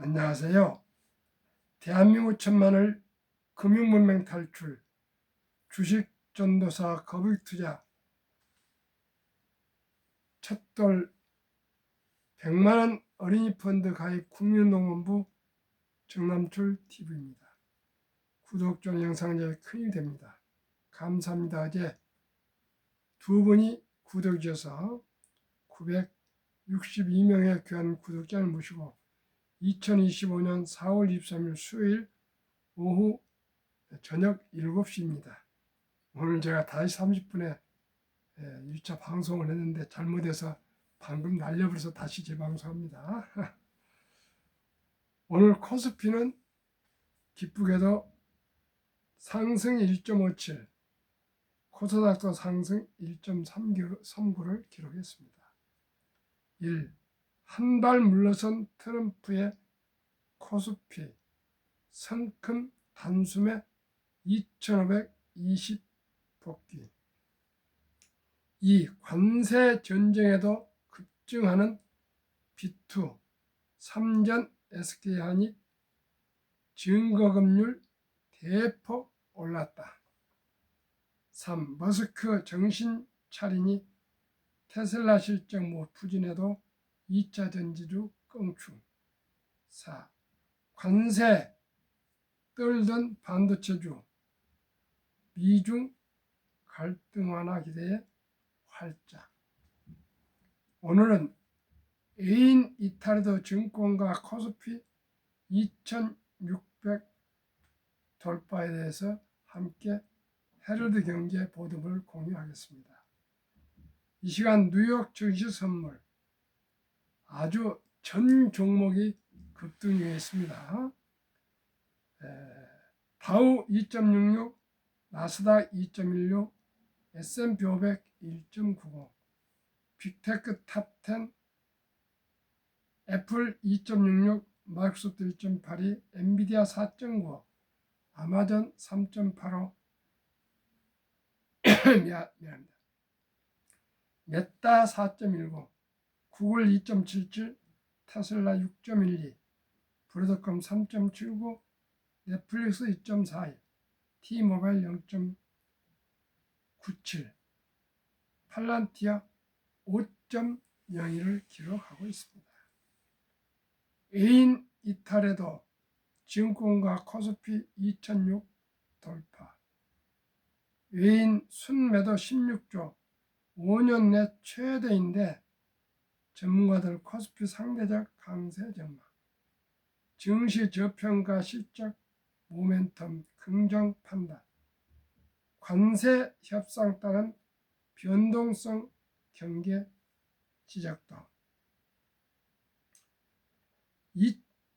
안녕하세요. 대한민국 천만을 금융문맹 탈출, 주식 전도사 거북투자, 첫돌 100만원 어린이 펀드 가입 국민농원부 정남출 TV입니다. 구독, 좋아요 영상에 큰 힘이 됩니다. 감사합니다. 어제 두 분이 구독해 주셔서 962명의 귀한 구독자를 모시고 2025년 4월 23일 수요일 오후 저녁 7시입니다. 오늘 제가 5시 30분에 1차 방송을 했는데 잘못해서 방금 날려버려서 다시 재방송합니다. 오늘 코스피는 기쁘게도 상승 1.57, 코스닥도 상승 1.39를 기록했습니다. 1. 한 발 물러선 트럼프의 코스피 성큼 단숨에 2520 복귀. 2. 관세 전쟁에도 급증하는 B2, 3전 SK하이닉 증거금률 대폭 올랐다. 3. 머스크 정신 차리니 테슬라 실적 못 부진해도 2차 전지주 껑충. 4. 관세 떨던 반도체주 미중 갈등 완화 기대에 활짝. 오늘은 애인 이탈리도 증권가 코스피 2600 돌파에 대해서 함께 헤럴드 경제 보도를 공유하겠습니다. 이 시간 뉴욕 증시 선물 아주 전 종목이 급등해 있습니다. 다우 2.66, 나스닥 2.16, S&P 500 1.90, 빅테크 탑10, 애플 2.66, 마이크로소프트 1.82, 엔비디아 4.95, 아마존 3.85, 미안합니다. 메타 4.10, 구글 2.77, 테슬라 6.12, 브로드컴 3.79, 넷플릭스 2.42, T모바일 0.97, 팔란티아 5.02를 기록하고 있습니다. 애인 이탈에도 증권가 코스피 2006 돌파, 외인 순매도 16조, 5년 내 최대인데 전문가들 코스피 상대적 강세 전망, 증시 저평가 실적 모멘텀 긍정 판단, 관세 협상 따른 변동성 경계 지적도.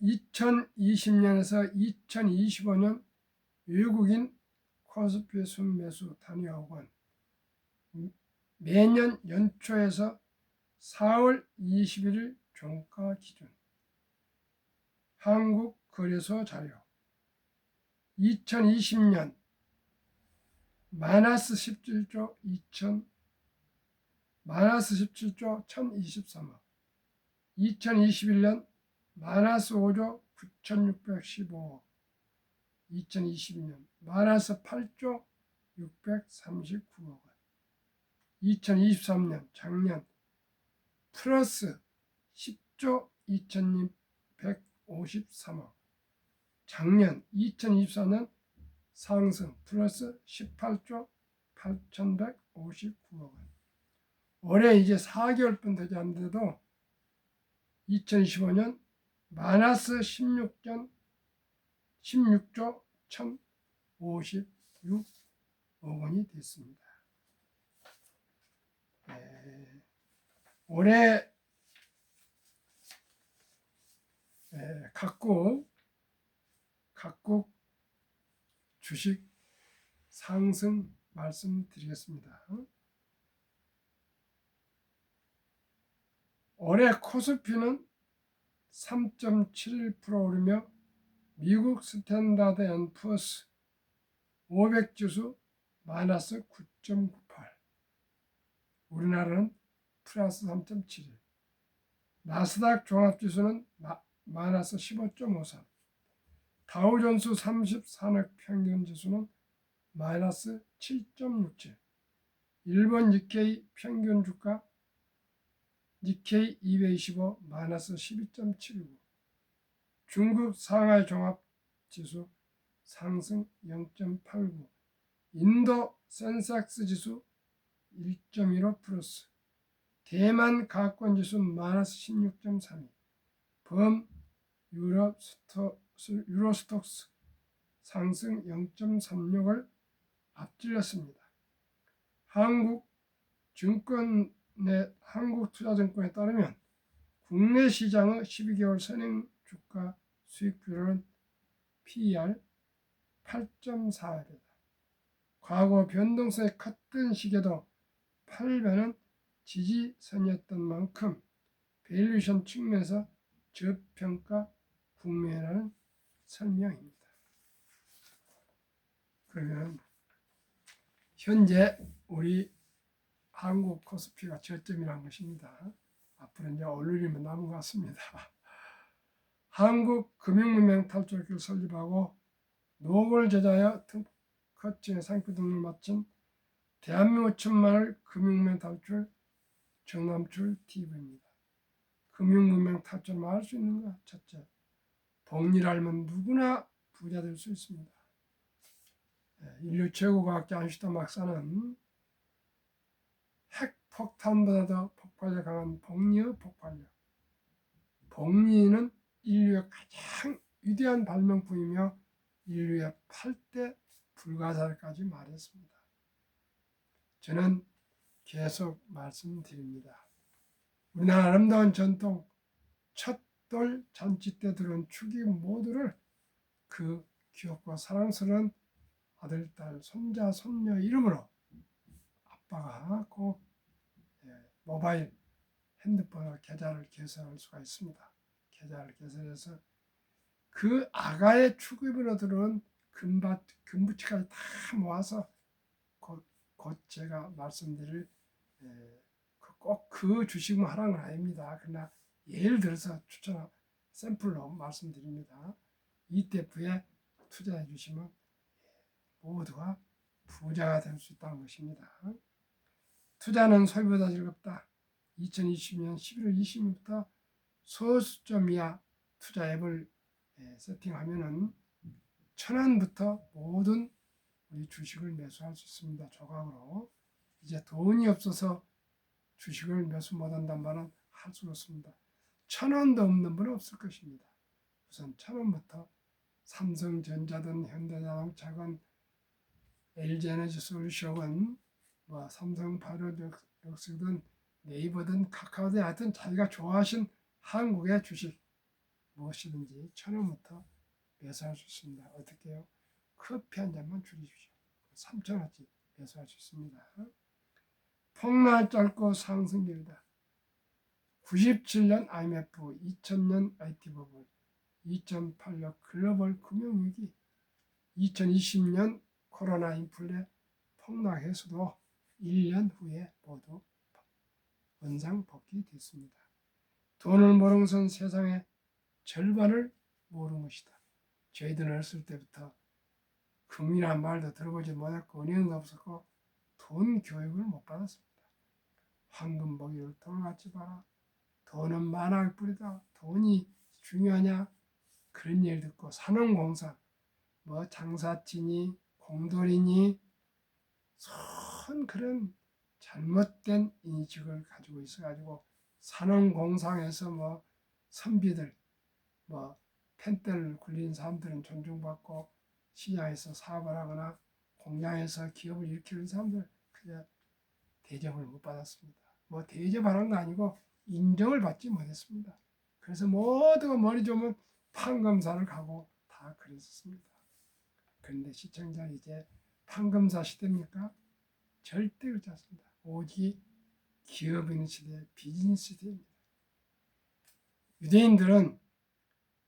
2020년에서 2025년 외국인 코스피 순매수 단위억 원, 매년 연초에서 4월 21일 종가 기준. 한국거래소 자료. 2020년 마이너스 17조 1023억, 2021년 마이너스 5조 9615억, 2022년 마이너스 8조 639억 원, 2023년 작년 플러스 10조 2153억, 작년 2024년 상승 플러스 18조 8159억 원. 올해 이제 4개월뿐 되지 않는데도 2025년 마이너스 16조 1056억 원이 됐습니다. 올해 각국 주식 상승 말씀드리겠습니다. 올해 코스피는 3.71% 오르며 미국 스탠다드 앤 푸어스 500 지수 마이너스 9.98, 우리나라는 플러스 3.71, 나스닥 종합지수는 마이너스 15.53. 다우존스 30산업 평균지수는 마이너스 7.67. 일본 니케이 평균주가 니케이 225 마이너스 12.79. 중국 상하이 종합지수 상승 0.89. 인도 센섹스 지수 1.15 플러스. 대만 가권지수 마이너스 16.32. 범 유로스톡스 상승 0.36을 앞질렀습니다. 한국투자증권에 따르면 국내 시장의 12개월 선행 주가 수익 비율은 PER 8.4배다. 과거 변동성이 컸던 시기에도 8배는 지지선이었던 만큼 밸류에이션 측면에서 저평가 국면이라는 설명입니다. 그러면 현재 우리 한국 코스피가 저점이라는 것입니다. 앞으로 이제 오르기만 남은 것 같습니다. 한국 금융문명 탈출기를 설립하고 노골 제자여 특허증의 상표 등을 마친 대한민국 천만을 금융문명 탈출 정남출 TV입니다. 금융문명 탈출을 할 수 있는가? 첫째, 복리를 알면 누구나 부자 될 수 있습니다. 인류 최고 과학자 아인슈타인 박사는 핵폭탄보다도 폭발력 강한 복리의 폭발력. 복리는 인류의 가장 위대한 발명품이며 인류의 8대 불가사리까지 말했습니다. 저는 계속 말씀드립니다. 우리나라 아름다운 전통 첫돌 잔치 때 들어온 축의 모두를 그 귀엽고 사랑스러운 아들, 딸, 손자, 손녀 이름으로 아빠가 꼭 모바일 핸드폰 계좌를 개설할 수가 있습니다. 계좌를 개설해서 그 아가의 축의비로 들어온 금부치까지 다 모아서 곧 제가 말씀드릴 꼭 그 주식만 하라는 건 아닙니다. 그러나 예를 들어서 추천 샘플로 말씀드립니다. ETF에 투자해 주시면 모두가 부자가 될 수 있다는 것입니다. 투자는 소비보다 즐겁다. 2020년 11월 20일부터 소수점 이하 투자 앱을 세팅하면은 1,000원부터 모든 우리 주식을 매수할 수 있습니다. 조각으로. 이제 돈이 없어서 주식을 매수 못한단 말은 할 수 없습니다. 1,000원도 없는 분은 없을 것입니다. 우선 1,000원부터 삼성전자든 현대자동차든 LG에너지솔루션은 삼성바이오로직스든 네이버든 카카오든 하여튼 자기가 좋아하신 한국의 주식 무엇이든지 1,000원부터 매수할 수 있습니다. 어떻게 해요? 커피 한 잔만 줄이십시오. 3,000원어치 매수할 수 있습니다. 폭락 짧고 상승 길다. 97년 IMF, 2000년 IT버블, 2008년 글로벌 금융위기, 2020년 코로나 인플레 폭락해서도 1년 후에 모두 원상복귀 됐습니다. 돈을 모르는 것은 세상의 절반을 모르는 것이다. 저희들은 어렸을 때부터 금이란 말도 들어보지 못했고 은행도 없었고 돈 교육을 못 받았습니다. 황금 보기를 돌같이 봐라. 돈은 만화일 뿐이다. 돈이 중요하냐? 그런 얘기를 듣고 산업공사, 장사치니 공돌이니 선 그런 잘못된 인식을 가지고 있어가지고 산업공상에서 선비들, 펜대를 굴린 사람들은 존중받고 시장에서 사업을 하거나 공장에서 기업을 일으키는 사람들 그냥 대접을 못 받았습니다. 대접하는 거 아니고 인정을 받지 못했습니다. 그래서 모두가 머리 좋으면 판검사를 가고 다 그랬었습니다. 그런데 시청자 이제 판검사 시대입니까? 절대 그렇지 않습니다. 오직 기업인 시대, 비즈니스 시대입니다. 유대인들은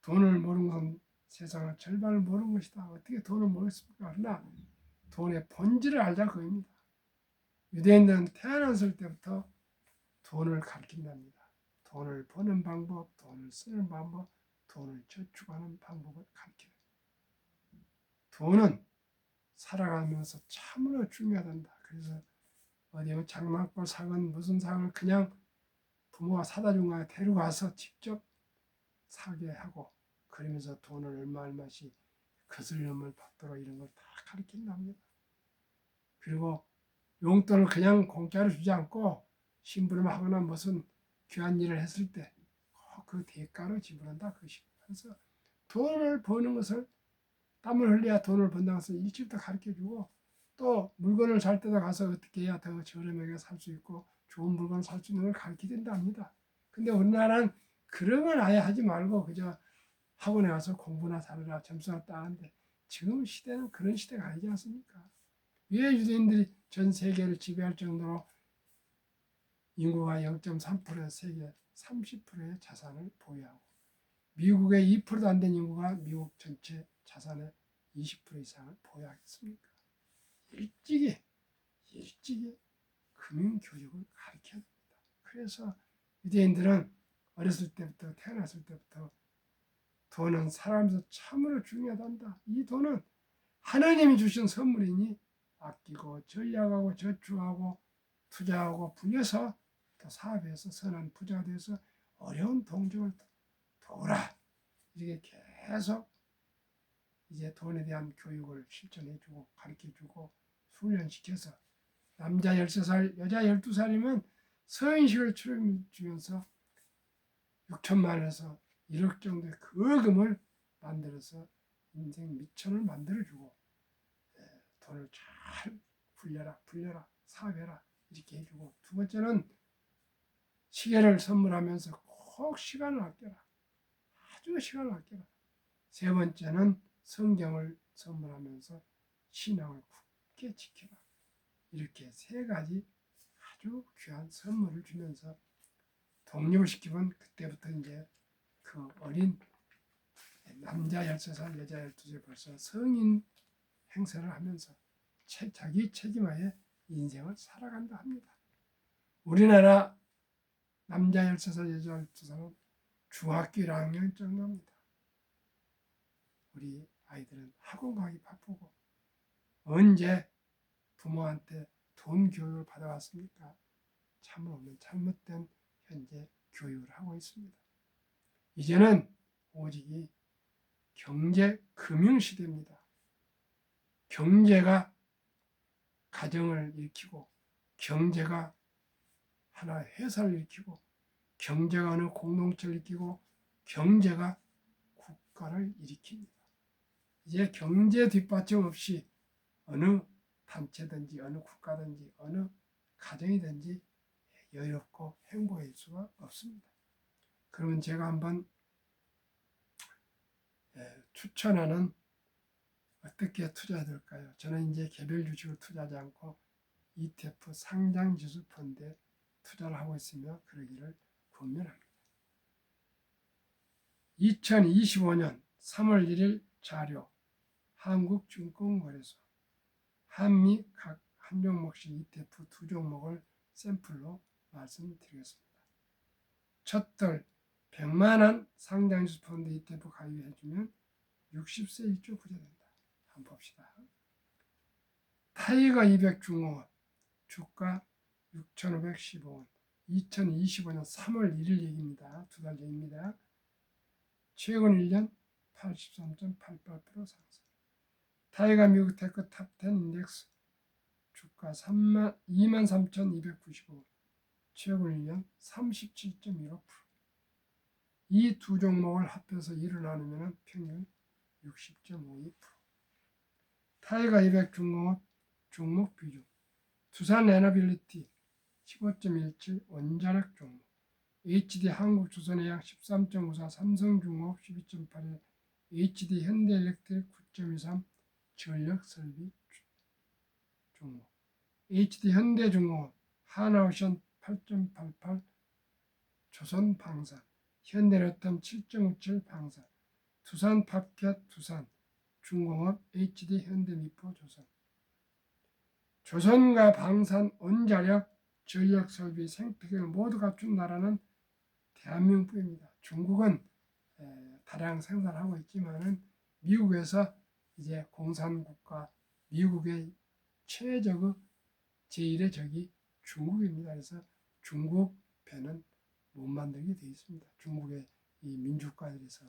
돈을 모르는 건 세상의 절반을 모르는 것이다. 어떻게 돈을 모르겠습니까? 그러나 돈의 본질을 알자 그겁니다. 유대인들은 태어났을 때부터 돈을 가르친답니다. 돈을 버는 방법, 돈을 쓰는 방법, 돈을 저축하는 방법을 가르쳐요. 돈은 살아가면서 참으로 중요하단다. 그래서 어디 장난감 사건 무슨 사건 그냥 부모가 사다 준 거야 데려가서 직접 사게 하고 그러면서 돈을 얼마씩 거슬림을 받도록 이런 걸 다 가르친답니다. 그리고 용돈을 그냥 공짜로 주지 않고 심부름하거나 무슨 귀한 일을 했을 때 그 대가로 지불한다. 그래서 돈을 버는 것을 땀을 흘려야 돈을 번다는 것을 일찍부터 가르쳐주고 또 물건을 살 때도 가서 어떻게 해야 더 저렴하게 살 수 있고 좋은 물건을 살 수 있는 걸 가르쳐준다 합니다. 근데 우리나라는 그런 걸 아예 하지 말고 그저 학원에 가서 공부나 잘해라 점수나 따는데 지금 시대는 그런 시대가 아니지 않습니까? 왜 유대인들이 전 세계를 지배할 정도로 인구가 0.3%의 세계 30%의 자산을 보유하고 미국의 2%도 안 된 인구가 미국 전체 자산의 20% 이상을 보유하겠습니까? 일찍이 금융교육을 가르쳐야 됩니다. 그래서 유대인들은 어렸을 때부터 태어났을 때부터 돈은 살아가면서 참으로 중요하단다. 이 돈은 하나님이 주신 선물이니 아끼고 전략하고 저축하고 투자하고 불려서 또 사업에서 선한 부자가 되어서 어려운 동족을 도우라. 이렇게 계속 이제 돈에 대한 교육을 실천해주고 가르쳐주고 훈련시켜서 남자 13살, 여자 12살이면 서인식을 치르면서 6천만 원에서 1억 정도의 거금을 만들어서 인생 미천을 만들어주고 돈을 잘 불려라 사업해라 이렇게 해주고 두 번째는 시계를 선물하면서 꼭 시간을 아껴라. 아주 시간을 아껴라. 세 번째는 성경을 선물하면서 신앙을 굳게 지켜라. 이렇게 세 가지 아주 귀한 선물을 주면서 독립을 시키면 그때부터 이제 그 어린 남자 13살, 여자 12살 벌써 성인 행세를 하면서 자기 책임하에 인생을 살아간다 합니다. 우리나라 남자 13살, 여자 12살은 중학교 1학년 정도입니다. 우리 아이들은 학원 가기 바쁘고 언제 부모한테 돈 교육을 받아왔습니까? 참으로 잘못된 현재 교육을 하고 있습니다. 이제는 오직 경제 금융 시대입니다. 경제가 가정을 일으키고 경제가 하나 회사를 일으키고 경제가 어느 공동체를 일으키고 경제가 국가를 일으킵니다. 이제 경제 뒷받침 없이 어느 단체든지 어느 국가든지 어느 가정이든지 여유롭고 행복할 수가 없습니다. 그러면 제가 한번 추천하는 어떻게 투자해야 될까요? 저는 이제 개별 주식을 투자하지 않고 ETF 상장지수 펀드에 투자를 하고 있으며 그러기를 권면합니다. 2025년 3월 1일 자료 한국증권거래소 한미 각 한 종목씩 ETF 두 종목을 샘플로 말씀드리겠습니다. 첫들 100만원 상장지수 펀드 ETF 가입해주면 60세 1조 부자 된다. 한번 봅시다. 타이거 200 중공업 주가 6,515원 2025년 3월 1일 얘기입니다. 두 달 전입니다. 최근 1년 83.88% 상승. 타이거 미국 테크 탑10 인덱스 주가 23,295원 최근 1년 37.15%. 이 두 종목을 합해서 1을 나누면 평균 60.52%. 타이거 200 중공업 종목 비중 두산 에너빌리티 15.17 원자력 종목 HD 한국조선해양 13.54 삼성중공업 12.81 HD 현대일렉트릭 9.23 전력설비 종목 HD 현대중공업 하나오션 8.88 조선방산 현대로템 7.57 방산 두산팝켓 두산 중공업 HD 현대미포 조선 조선과 방산 원자력 전력설비 생태계를 모두 갖춘 나라는 대한민국입니다. 중국은 다량 생산하고 있지만은 미국에서 이제 공산국가 미국의 최적의 제1의 적이 중국입니다. 그래서 중국 배는 못 만들게 되어 있습니다. 중국의 이 민주국가들에서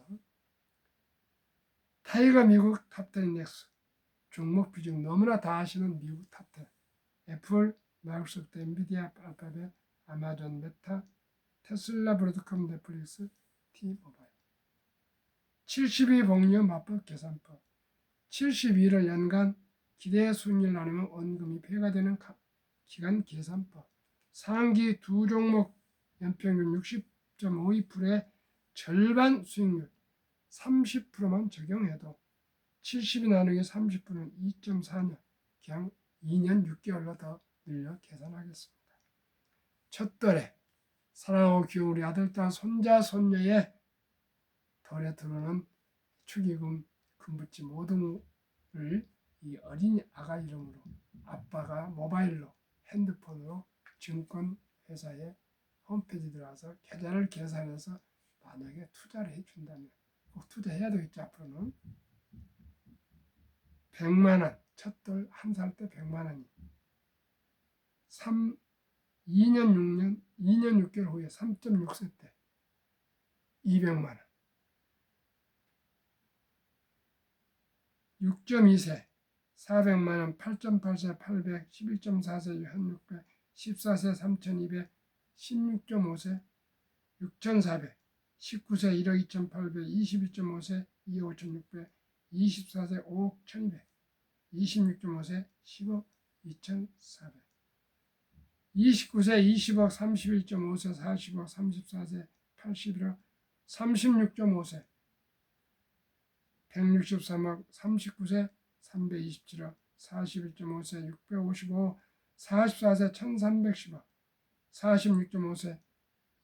타이거 미국 탑10 인덱스 종목 비중 너무나 다 아시는 미국 탑10 애플, 마이크로소프트, 엔비디아, 알파벳, 아마존, 메타, 테슬라, 브로드컴, 넷플릭스, T모바일 72 복류 맞법 계산법 72를 연간 기대 순위를 나누면 원금이 배가 되는 기간 계산법 상기 두 종목 연평균 60.52%의 절반 수익률 30%만 적용해도 70이 나누기 30%는 2.4년 그냥 2년 6개월로 더 늘려 계산하겠습니다. 첫돌에 사랑하고 키운 우리 아들, 딸, 손자, 손녀의 덜에 들어오는 축의금, 금붙지 모든을 이 어린이 아가 이름으로 아빠가 모바일로 핸드폰으로 증권회사의 홈페이지 들어가서 계좌를 계산해서 만약에 투자를 해준다면 꼭 투자해야 되겠죠. 앞으로는 100만 원, 첫돌 한 살 때 100만 원이 2년 6개월 후에 3.6세 때 200만 원 6.2세 400만 원 8.8세 800 11.4세 1600 14세 3200 16.5세 6400 19세 1억 2800 22.5세 2억 5600 24세 5억 1200 26.5세 10억 2400 29세 20억 31.5세 40억 34세 81억 36.5세 163억 39세 327억 41.5세 655 44세 1310억 46.5세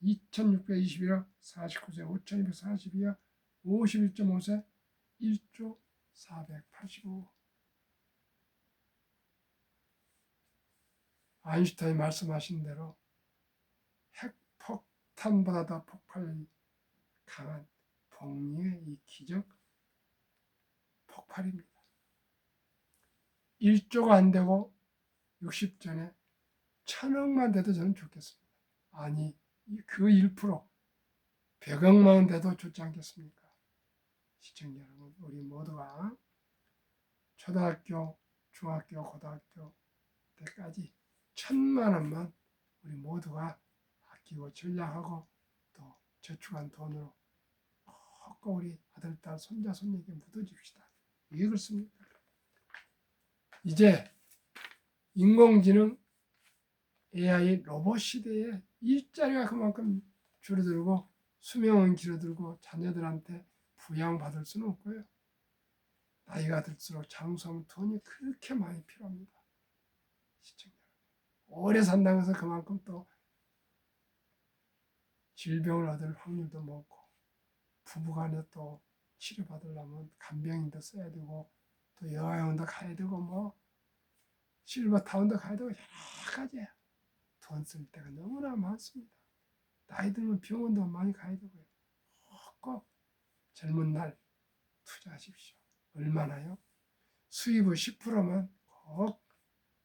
2621억 49세 5242억 51.5세 1조 485억 아인슈타인이 말씀하신 대로 핵폭탄보다 더 폭발력이 강한 복리의 이 기적 폭발입니다. 1조가 안 되고 60전에 1000억만 돼도 저는 좋겠습니다. 아니 그 1% 100억만 원 돼도 좋지 않겠습니까? 시청자 여러분, 우리 모두가 초등학교, 중학교, 고등학교 때까지 1000만 원만 우리 모두가 아끼고 전략하고 또 저축한 돈으로 꼭 우리 아들, 딸, 손자, 손녀에게 묻어줍시다. 왜 그렇습니까? 이제 인공지능 AI 로봇 시대에 일자리가 그만큼 줄어들고 수명은 길어들고 자녀들한테 부양받을 수는 없고요. 나이가 들수록 장수하면 돈이 그렇게 많이 필요합니다. 시청자 오래 산다고 해서 그만큼 또 질병을 얻을 확률도 많고 부부간에 또 치료받으려면 간병인도 써야 되고 또 여행도 가야 되고 뭐 실버타운도 가야 되고 여러 가지야. 돈 쓸 때가 너무나 많습니다. 나이 들면 병원도 많이 가야 되고요. 꼭 젊은 날 투자하십시오. 얼마나요? 수입의 10%만 꼭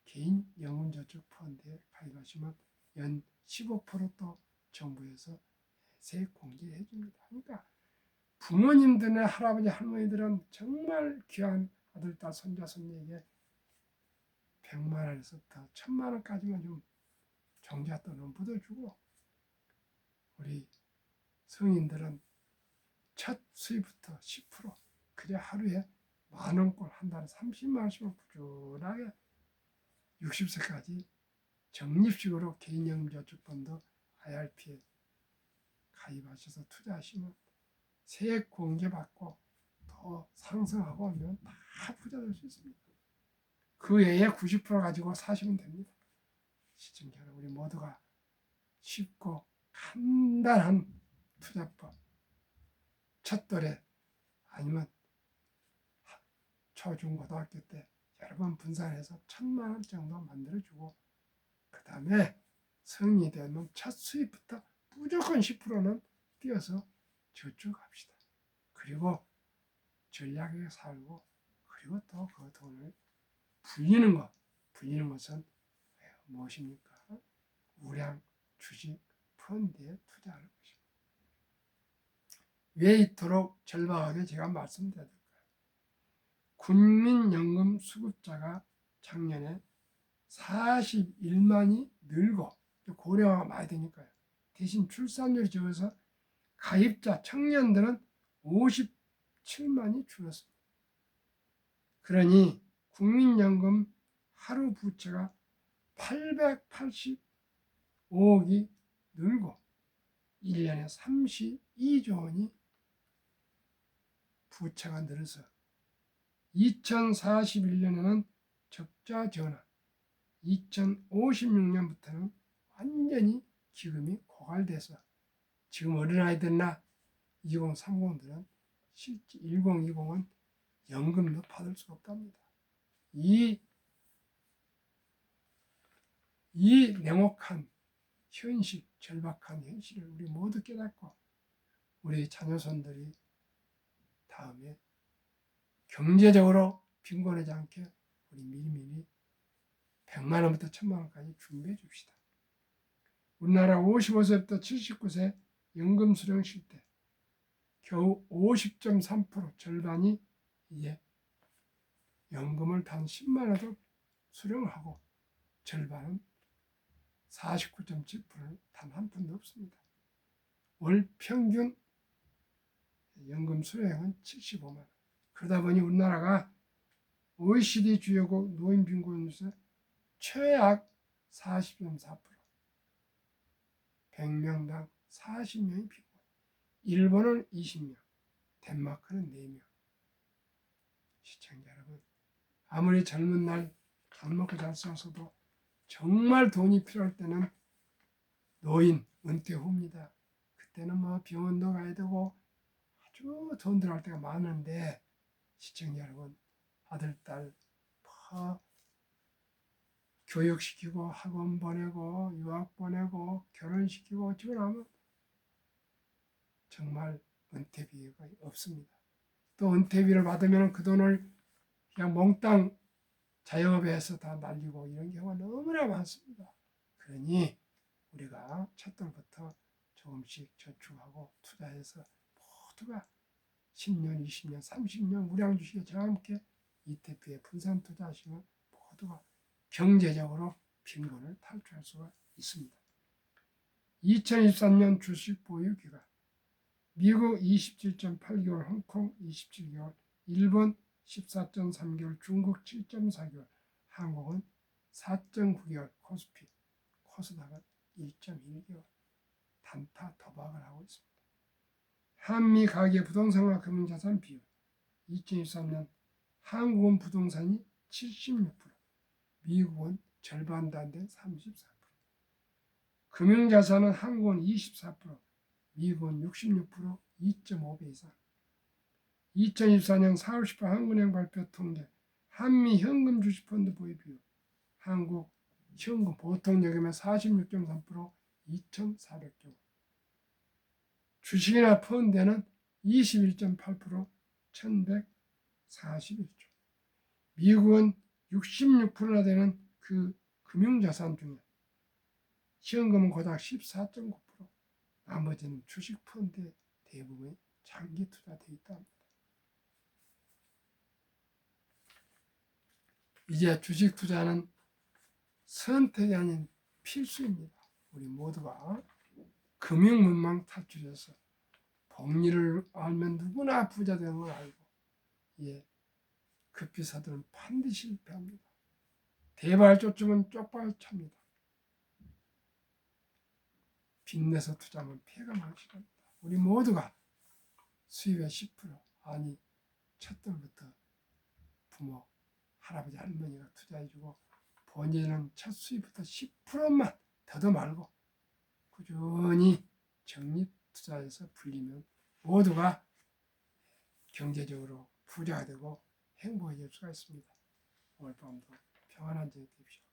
개인 영혼저축 펀드에 가입하시면 연 15%또 정부에서 세액 공제해 줍니다. 그러니까 부모님들의 할아버지 할머니들은 정말 귀한 아들, 딸, 손자, 손녀에게 100만 원에서부터 1000만 원까지만 좀 종잣돈을 묻어주고 우리 성인들은 첫 수입부터 10% 그래 하루에 만원꼴 한 달에 30만 원씩은 꾸준하게 60세까지 적립식으로 개인연금저축펀드 IRP에 가입하셔서 투자하시면 세액 공제받고 더 상승하고 하면 다 부자 될 수 있습니다. 그 외에 90% 가지고 사시면 됩니다. 시청자 여러분, 우리 모두가 쉽고 간단한 투자법 첫돌에 아니면 초중고등학교 때 여러 번 분산해서 1000만 원 정도 만들어주고 그 다음에 성인이 되면 첫 수입부터 무조건 10%는 띄어서 저축합시다. 그리고 전략에 살고 그리고 또 그 돈을 불리는 것. 불리는 것은 무엇입니까? 우량, 주식, 펀드에 투자하는 것입니다. 왜 이토록 절박하게 제가 말씀드릴까요? 국민연금 수급자가 작년에 41만이 늘고 고령화가 많이 되니까요. 대신 출산율이 적어서 가입자 청년들은 57만이 줄었습니다. 그러니 국민연금 하루 부채가 885억이 늘고 1년에 32조 원이 부채가 늘어서 2041년에는 적자 전환, 2056년부터는 완전히 기금이 고갈돼서 지금 어린아이들나 2030들은 실제 1020은 연금도 받을 수가 없답니다. 이 냉혹한 현실, 절박한 현실을 우리 모두 깨닫고 우리 자녀손들이 다음에 경제적으로 빈곤하지 않게 우리 미리미리 100만 원부터 1000만 원까지 준비해 줍시다. 우리나라 55세부터 79세 연금 수령 실태 겨우 50.3% 절반이 이제 연금을 단 10만 원도 수령하고 절반은 49.7%는 단 한 푼도 없습니다. 월 평균 연금 수령은 75만 원. 그러다 보니 우리나라가 OECD 주요국 노인 빈곤율에서 최악 40.4%, 100명당 40명이 빈곤. 일본은 20명, 덴마크는 4명. 시청자 여러분, 아무리 젊은 날 잘 먹고 잘 살아서도 정말 돈이 필요할 때는 노인, 은퇴 후입니다. 그때는 뭐 병원도 가야 되고 아주 돈 들어갈 때가 많은데 시청자 여러분, 아들, 딸 교육시키고 학원 보내고 유학 보내고 결혼시키고 어쩌고 나면 정말 은퇴비가 없습니다. 또 은퇴비를 받으면 그 돈을 그냥 몽땅 자영업에 해서 다 날리고 이런 경우가 너무나 많습니다. 그러니 우리가 첫돌부터 조금씩 저축하고 투자해서 모두가 10년, 20년, 30년 우량주식에 저와 함께 ETF에 분산 투자하시면 모두가 경제적으로 빈곤을 탈출할 수가 있습니다. 2023년 주식 보유 기간 미국 27.8개월, 홍콩 27개월, 일본 14.3개월, 중국 7.4개월, 한국은 4.9개월, 코스피, 코스닥은 1.1개월 단타 도박을 하고 있습니다. 한미 가계 부동산과 금융자산 비율 2023년 한국은 부동산이 76%, 미국은 절반도 안 된 34%, 금융자산은 한국은 24%, 미국은 66%, 2.5배 이상. 2024년 4월 10일 한국은행 발표 통계 한미 현금 주식펀드 보유 비율 한국 현금 보통 여기면 46.3%, 2,400조. 주식이나 펀드는 21.8%, 1,141조. 미국은 66%나 되는 그 금융자산 중에 현금은 고작 14.9%, 나머지는 주식 펀드에 대부분이 장기 투자되어 있다 합니다. 이제 주식 투자는 선택이 아닌 필수입니다. 우리 모두가 금융문망 탈출해서 복리를 알면 누구나 부자 되는 걸 알고 급비사들은 반드시 실패합니다. 대발 쫓으면 쪽발 찹니다. 빚내서 투자하면 피해가 많습니다. 우리 모두가 수입의 10% 아니 첫돌부터 부모, 할아버지, 할머니가 투자해주고 본인은 첫 수입부터 10%만 더도 말고 꾸준히 적립 투자해서 불리면 모두가 경제적으로 부자가 되고 행복해질 수가 있습니다. 오늘 밤도 평안한 저녁 되십시오.